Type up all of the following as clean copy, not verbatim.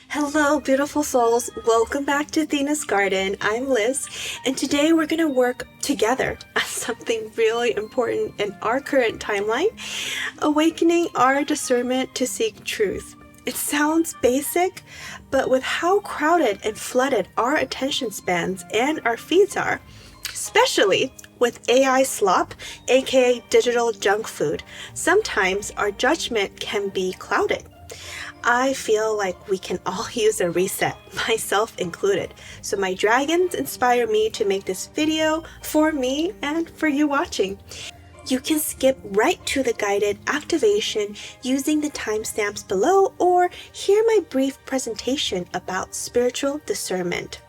Hello, beautiful souls. Welcome back to Athena's Garden. I'm Liz, and today we're going to work together on something really important in our current timeline, awakening our discernment to seek truth. It sounds basic, but with how crowded and flooded our attention spans and our feeds are, especially with AI slop, aka digital junk food, sometimes our judgment can be clouded. I feel like we can all use a reset, myself included. So my dragons inspire me to make this video for me and for you watching. You can skip right to the guided activation using the timestamps below or hear my brief presentation about spiritual discernment.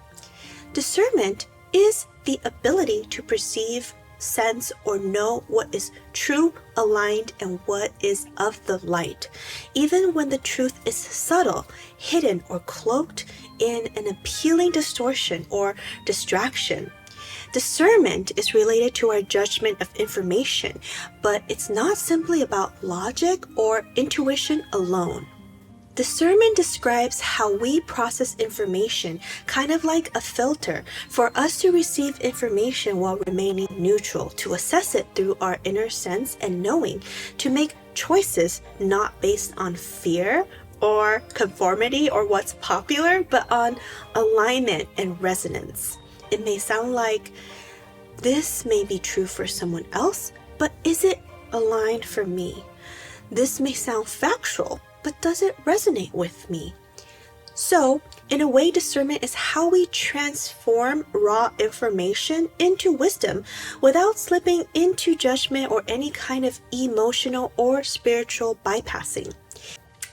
Discernment is the ability to perceive, sense, or know what is true, aligned, and what is of the light, even when the truth is subtle, hidden, or cloaked in an appealing distortion or distraction. Discernment is related to our judgment of information, but it's not simply about logic or intuition alone. Discernment describes how we process information, kind of like a filter, for us to receive information while remaining neutral, to assess it through our inner sense and knowing, to make choices not based on fear or conformity or what's popular, but on alignment and resonance. It may sound like this may be true for someone else, but is it aligned for me? This may sound factual, but does it resonate with me? So, in a way, discernment is how we transform raw information into wisdom without slipping into judgment or any kind of emotional or spiritual bypassing.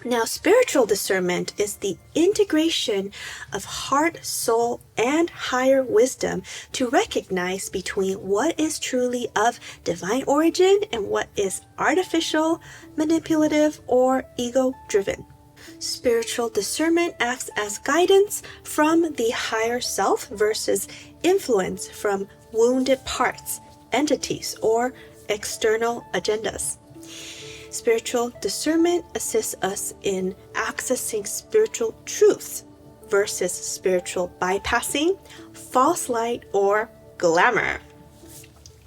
Now, spiritual discernment is the integration of heart, soul, and higher wisdom to recognize between what is truly of divine origin and what is artificial, manipulative, or ego-driven. Spiritual discernment acts as guidance from the higher self versus influence from wounded parts, entities, or external agendas. Spiritual discernment assists us in accessing spiritual truths versus spiritual bypassing, false light, or glamour.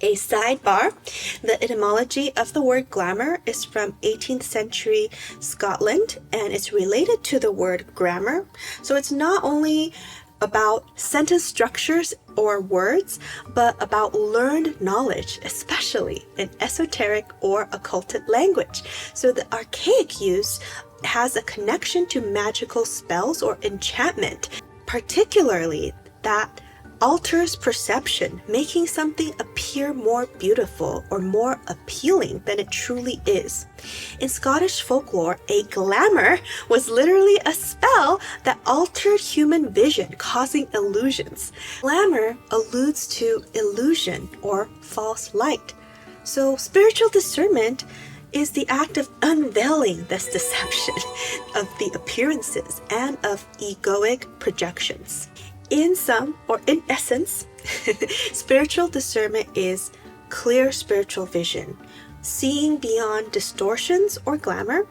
A sidebar, the etymology of the word glamour is from 18th century Scotland and it's related to the word grammar. So it's not only about sentence structures or words, but about learned knowledge, especially in esoteric or occulted language. So the archaic use has a connection to magical spells or enchantment, particularly that alters perception, making something appear more beautiful or more appealing than it truly is. In Scottish folklore, a glamour was literally a spell that altered human vision, causing illusions. Glamour alludes to illusion or false light. So spiritual discernment is the act of unveiling this deception of the appearances and of egoic projections. In sum, or in essence, spiritual discernment is clear spiritual vision, seeing beyond distortions or glamour.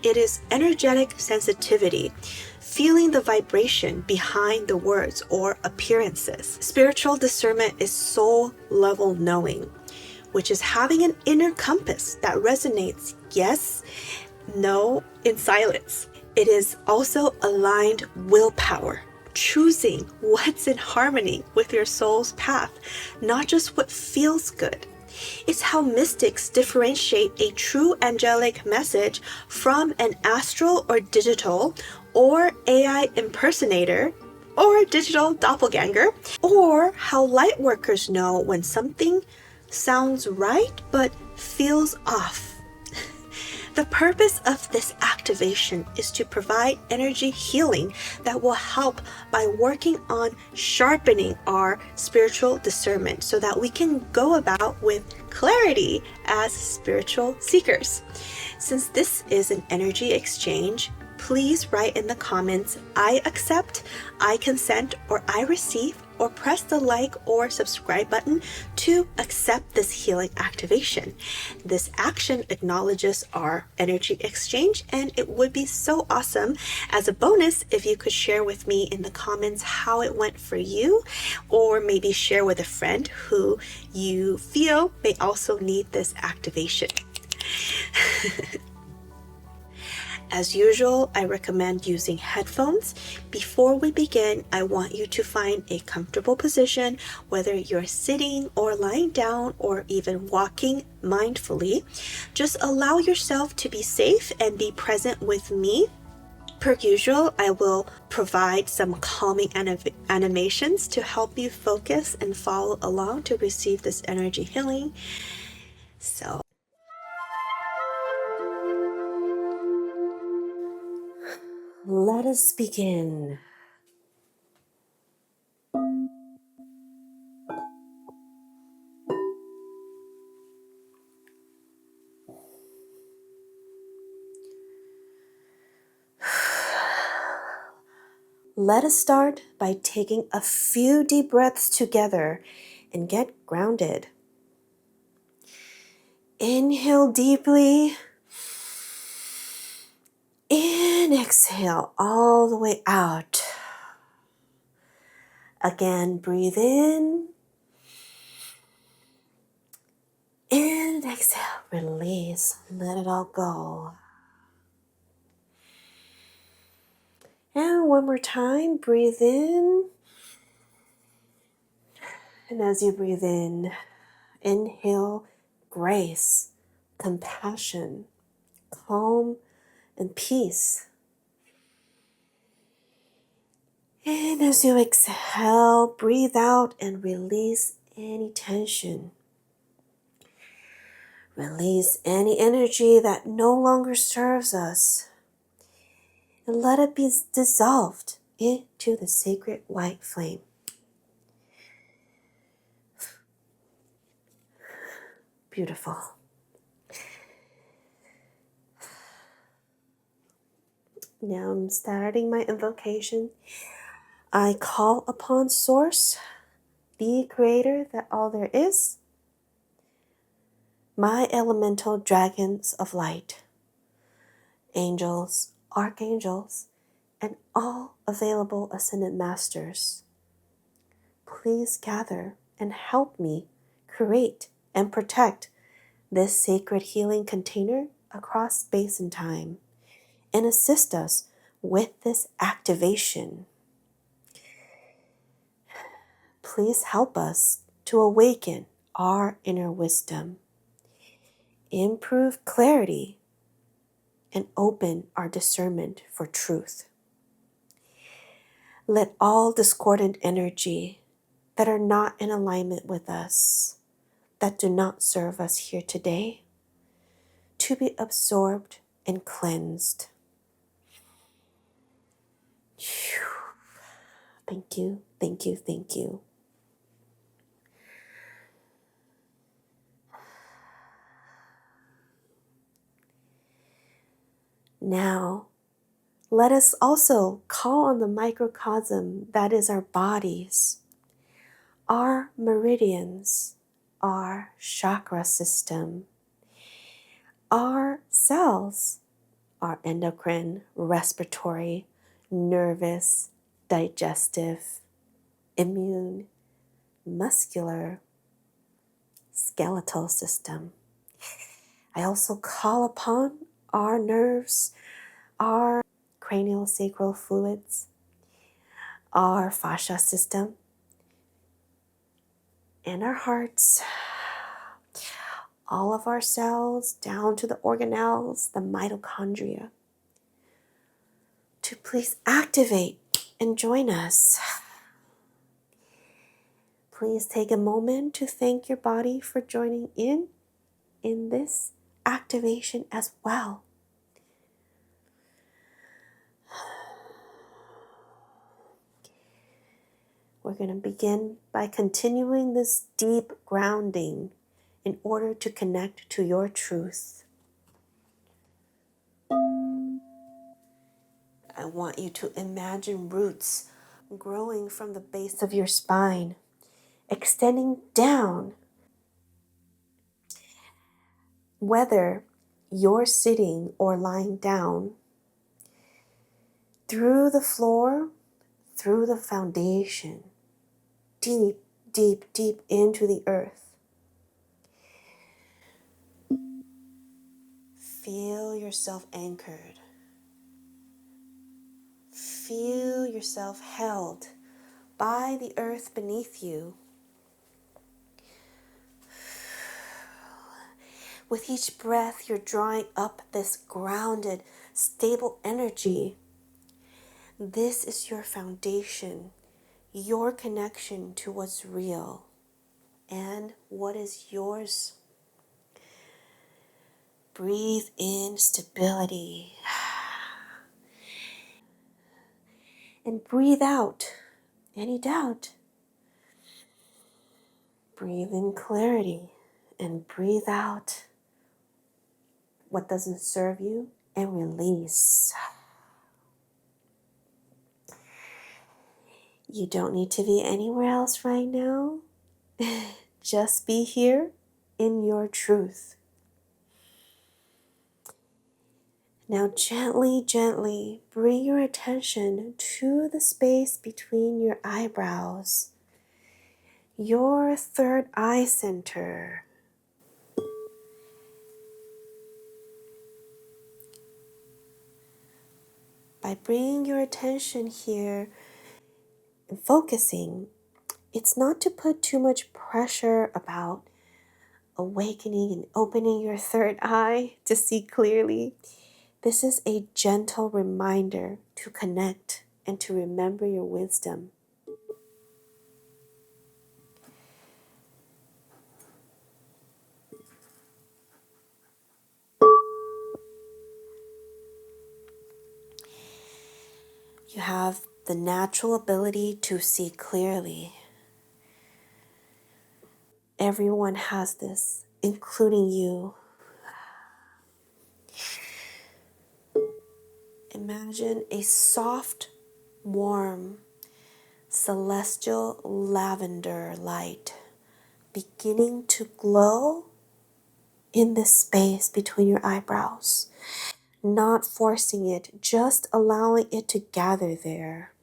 It is energetic sensitivity, feeling the vibration behind the words or appearances. Spiritual discernment is soul level knowing, which is having an inner compass that resonates yes, no in silence. It is also aligned willpower, choosing what's in harmony with your soul's path, not just what feels good. It's how mystics differentiate a true angelic message from an astral or digital or AI impersonator or digital doppelganger, or how light workers know when something sounds right but feels off. The purpose of this activation is to provide energy healing that will help by working on sharpening our spiritual discernment so that we can go about with clarity as spiritual seekers. Since this is an energy exchange, please write in the comments, I accept, I consent, or I receive, or press the like or subscribe button to accept this healing activation. This action acknowledges our energy exchange, and it would be so awesome as a bonus if you could share with me in the comments how it went for you, or maybe share with a friend who you feel may also need this activation. As usual, I recommend using headphones. Before we begin, I want you to find a comfortable position, whether you're sitting or lying down or even walking mindfully. Just allow yourself to be safe and be present with me. Per usual, I will provide some calming animations to help you focus and follow along to receive this energy healing. So, let us begin. Let us start by taking a few deep breaths together and get grounded. Inhale deeply and exhale all the way out. Again, breathe in and exhale. Release. Let it all go. And one more time, breathe in. And as you breathe in, inhale grace, compassion, calm, and peace. And as you exhale, breathe out and release any tension. Release any energy that no longer serves us. And let it be dissolved into the sacred white flame. Beautiful. Now I'm starting my invocation. I call upon Source, the Creator that all there is, my elemental dragons of light, angels, archangels, and all available ascended masters. Please gather and help me create and protect this sacred healing container across space and time, and assist us with this activation. Please help us to awaken our inner wisdom, improve clarity, and open our discernment for truth. Let all discordant energy that are not in alignment with us, that do not serve us here today, to be absorbed and cleansed. Thank you, thank you, thank you. Now, let us also call on the microcosm that is our bodies, our meridians, our chakra system, our cells, our endocrine, respiratory, nervous, digestive, immune, muscular, skeletal system. I also call upon our nerves, our cranial sacral fluids, our fascia system, and our hearts, all of our cells down to the organelles, the mitochondria, to please activate and join us. Please take a moment to thank your body for joining in this activation as well. We're going to begin by continuing this deep grounding in order to connect to your truth. I want you to imagine roots growing from the base of your spine, extending down. Whether you're sitting or lying down, through the floor, through the foundation, deep, deep, deep into the earth. Feel yourself anchored. Feel yourself held by the earth beneath you. With each breath, you're drawing up this grounded, stable energy. This is your foundation, your connection to what's real and what is yours. Breathe in stability and breathe out any doubt. Breathe in clarity and breathe out what doesn't serve you and release. You don't need to be anywhere else right now. Just be here in your truth. Now gently, gently bring your attention to the space between your eyebrows, your third eye center. By bringing your attention here and focusing, it's not to put too much pressure about awakening and opening your third eye to see clearly. This is a gentle reminder to connect and to remember your wisdom. You have the natural ability to see clearly. Everyone has this, including you. Imagine a soft, warm, celestial lavender light beginning to glow in the space between your eyebrows. Not forcing it, just allowing it to gather there.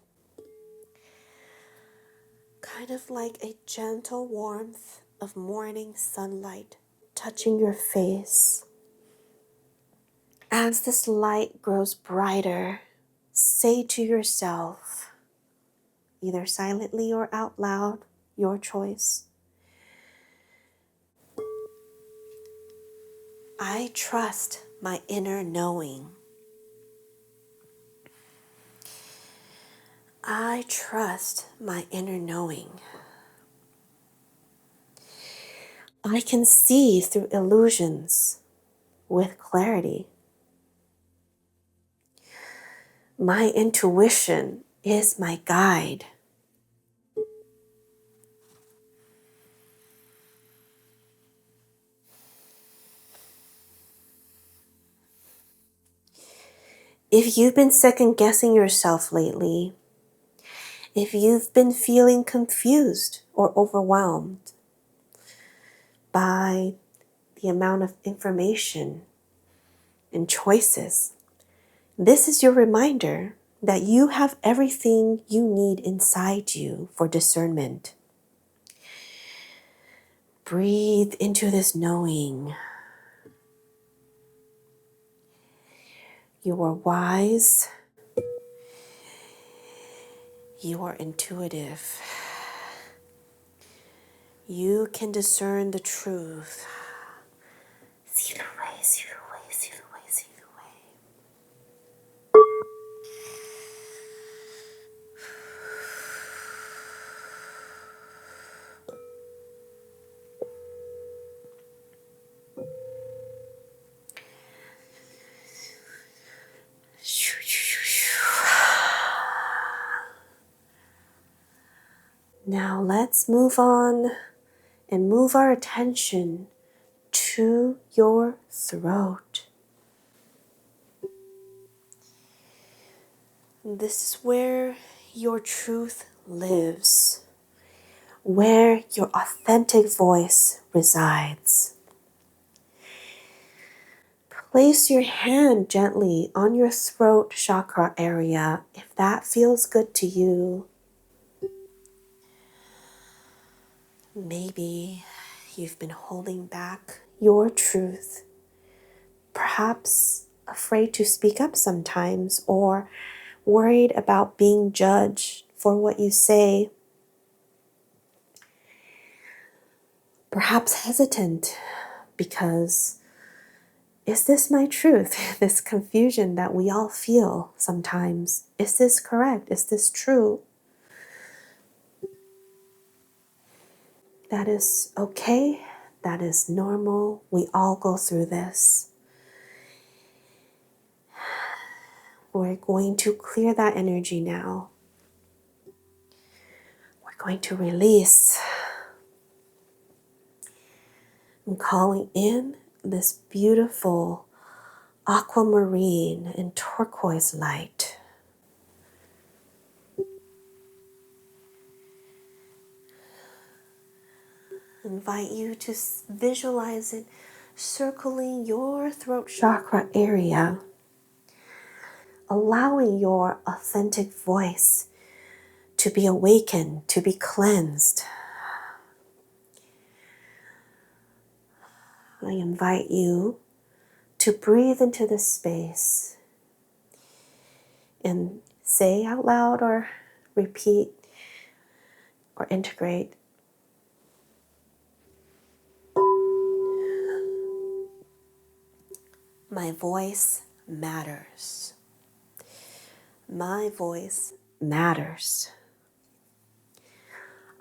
Kind of like a gentle warmth of morning sunlight touching your face. As this light grows brighter, say to yourself, either silently or out loud, your choice, I trust my inner knowing. I trust my inner knowing. I can see through illusions with clarity. My intuition is my guide. If you've been second guessing yourself lately, if you've been feeling confused or overwhelmed by the amount of information and choices, this is your reminder that you have everything you need inside you for discernment. Breathe into this knowing. You are wise. You are intuitive. You can discern the truth. See the way, see the way, see the way, see the way. Now let's move on and move our attention to your throat. This is where your truth lives, where your authentic voice resides. Place your hand gently on your throat chakra area if that feels good to you. Maybe you've been holding back your truth, perhaps afraid to speak up sometimes, or worried about being judged for what you say. Perhaps hesitant because, is this my truth? This confusion that we all feel sometimes. Is this correct? Is this true? That is okay. That is normal. We all go through this. We're going to clear that energy now. We're going to release. I'm calling in this beautiful aquamarine and turquoise light. Invite you to visualize it circling your throat chakra area, allowing your authentic voice to be awakened, to be cleansed. I invite you to breathe into this space and say out loud or repeat or integrate. My voice matters. My voice matters.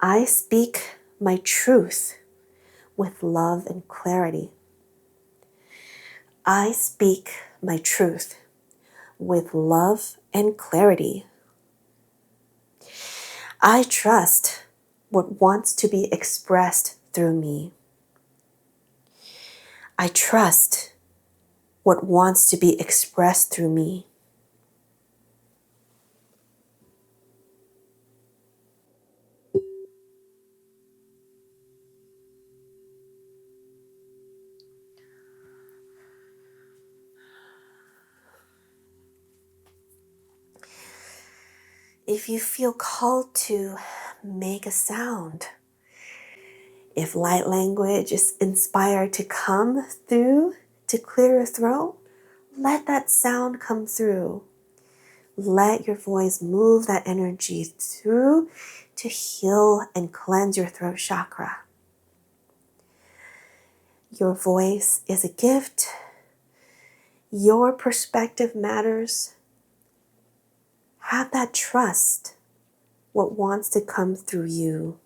I speak my truth with love and clarity. I speak my truth with love and clarity. I trust what wants to be expressed through me. I trust what wants to be expressed through me. If you feel called to make a sound, if light language is inspired to come through to clear your throat, let that sound come through. Let your voice move that energy through to heal and cleanse your throat chakra. Your voice is a gift. Your perspective matters. Have that trust, what wants to come through you.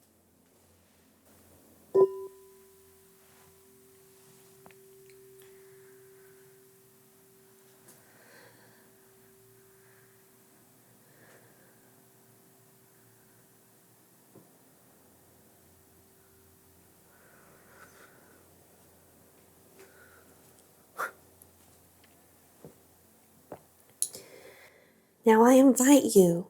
Now I invite you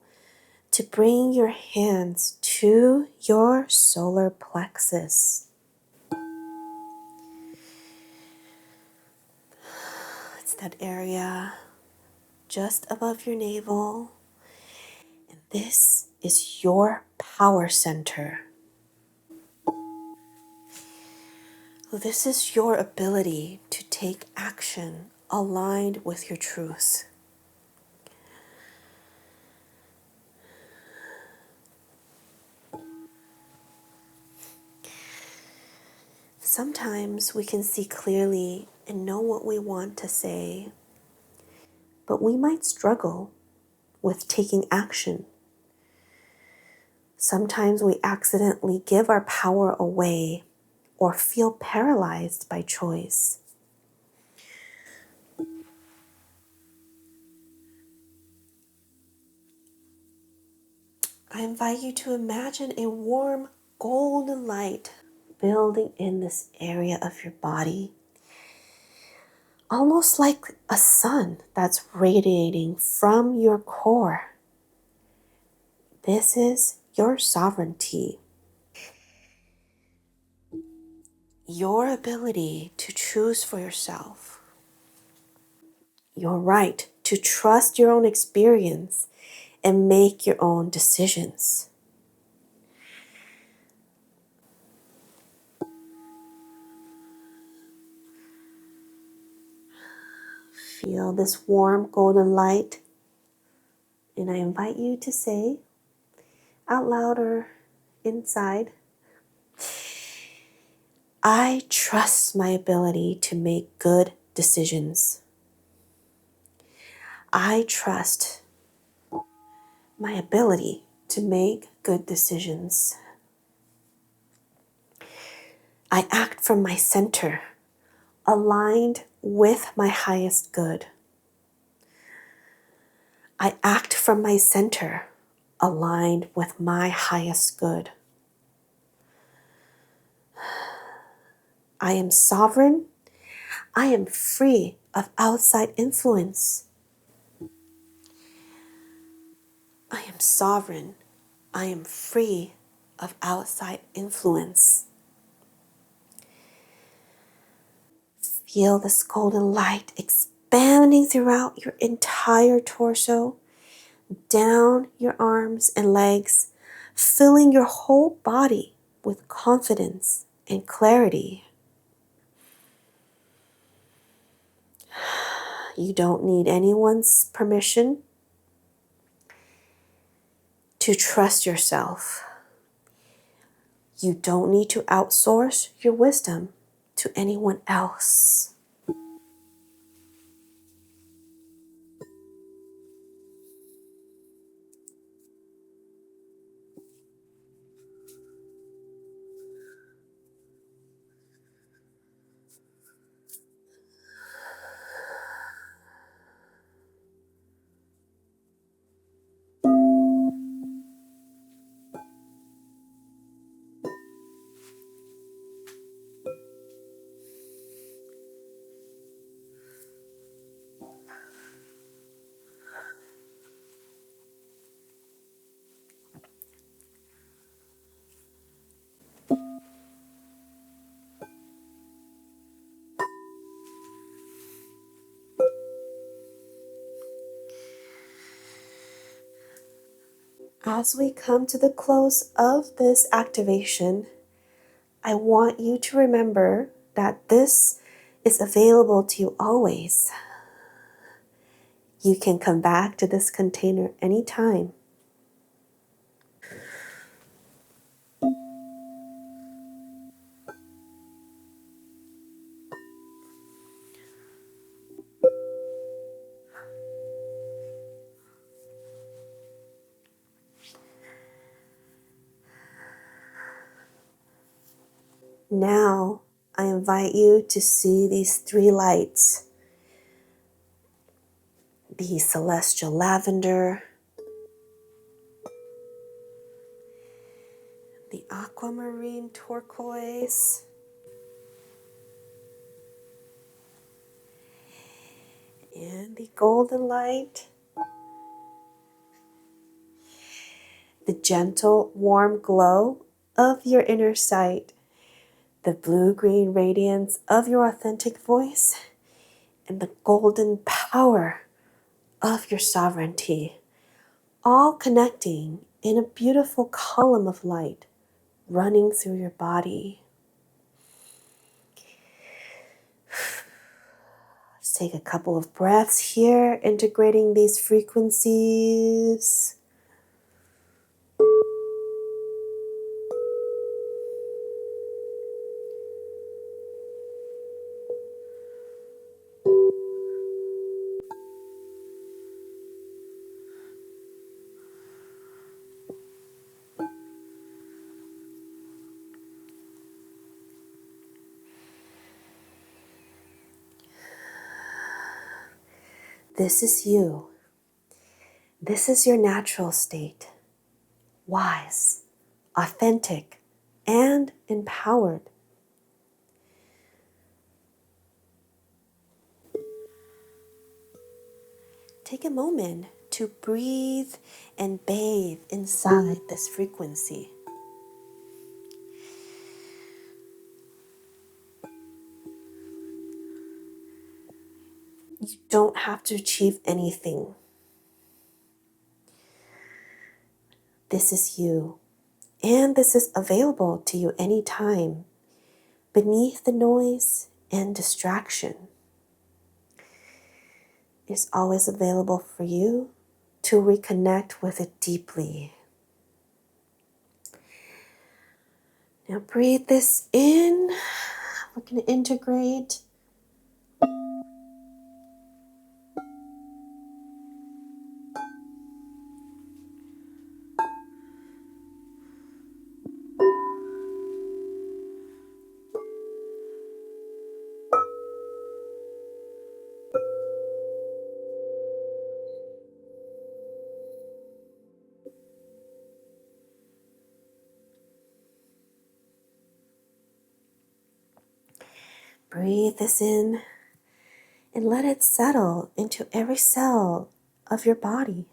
to bring your hands to your solar plexus. It's that area just above your navel. And this is your power center. This is your ability to take action aligned with your truth. Sometimes we can see clearly and know what we want to say, but we might struggle with taking action. Sometimes we accidentally give our power away or feel paralyzed by choice. I invite you to imagine a warm golden light building in this area of your body, almost like a sun that's radiating from your core. This is your sovereignty. Your ability to choose for yourself. Your right to trust your own experience and make your own decisions. Feel this warm golden light, and I invite you to say out loud or inside, I trust my ability to make good decisions. I trust my ability to make good decisions. I act from my center, aligned with my highest good. I act from my center, aligned with my highest good. I am sovereign. I am free of outside influence. I am sovereign. I am free of outside influence. Feel this golden light expanding throughout your entire torso, down your arms and legs, filling your whole body with confidence and clarity. You don't need anyone's permission to trust yourself. You don't need to outsource your wisdom to anyone else. As we come to the close of this activation, I want you to remember that this is available to you always. You can come back to this container anytime. Now, I invite you to see these three lights: the celestial lavender, the aquamarine turquoise, and the golden light, the gentle, warm glow of your inner sight, the blue-green radiance of your authentic voice, and the golden power of your sovereignty, all connecting in a beautiful column of light running through your body. Let's take a couple of breaths here, integrating these frequencies. This is you. This is your natural state. Wise, authentic, and empowered. Take a moment to breathe and bathe inside this frequency. You don't have to achieve anything. This is you, and this is available to you anytime, beneath the noise and distraction. It's always available for you to reconnect with it deeply. Now breathe this in. We're going to integrate. Breathe this in and let it settle into every cell of your body.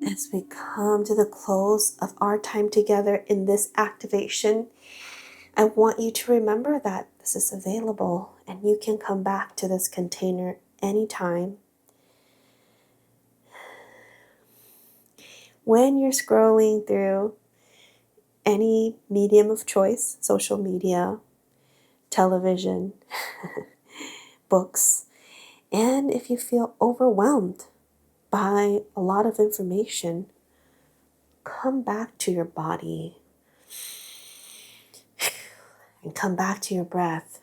As we come to the close of our time together in this activation, I want you to remember that this is available and you can come back to this container anytime. When you're scrolling through any medium of choice, social media, television, books, and if you feel overwhelmed by a lot of information, come back to your body and come back to your breath.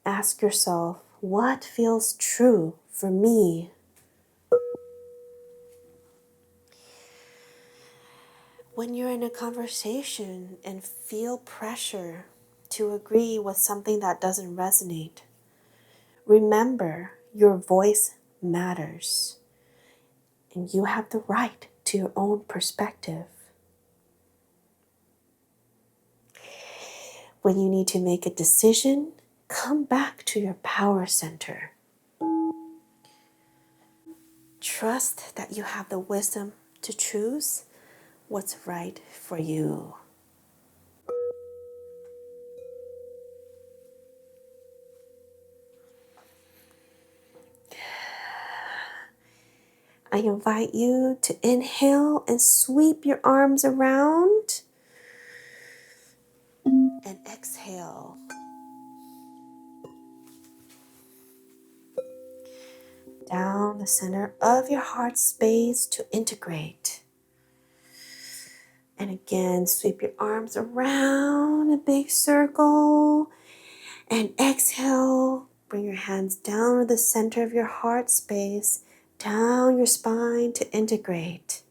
Ask yourself, what feels true for me? When you're in a conversation and feel pressure to agree with something that doesn't resonate, remember your voice matters and you have the right to your own perspective. When you need to make a decision, come back to your power center. Trust that you have the wisdom to choose what's right for you. I invite you to inhale and sweep your arms around and exhale. Down the center of your heart space to integrate. And again, sweep your arms around a big circle and exhale. Bring your hands down to the center of your heart space, down your spine to integrate.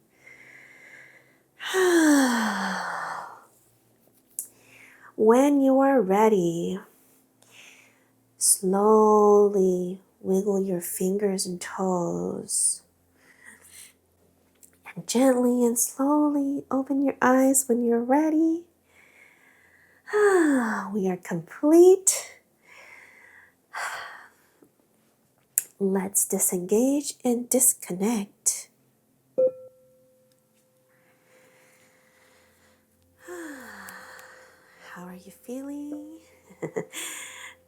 When you are ready, slowly wiggle your fingers and toes. And gently and slowly open your eyes when you're ready. We are complete. Let's disengage and disconnect. How are you feeling?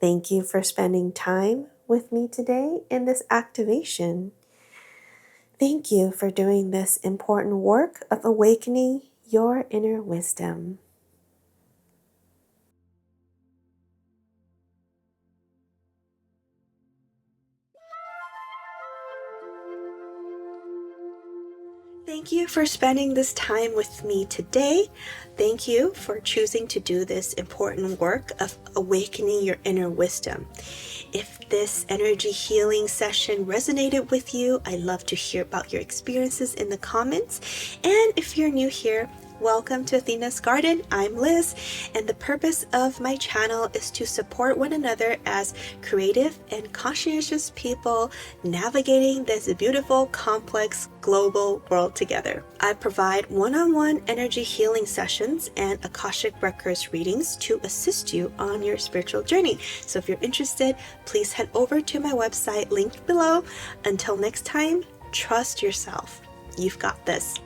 Thank you for spending time with me today in this activation. Thank you for doing this important work of awakening your inner wisdom. Thank you for spending this time with me today. Thank you for choosing to do this important work of awakening your inner wisdom. If this energy healing session resonated with you, I'd love to hear about your experiences in the comments. And if you're new here, welcome to Athena's Garden. I'm Liz, and the purpose of my channel is to support one another as creative and conscientious people navigating this beautiful, complex, global world together. I provide one-on-one energy healing sessions and Akashic Records readings to assist you on your spiritual journey. So if you're interested, please head over to my website linked below. Until next time, trust yourself. You've got this.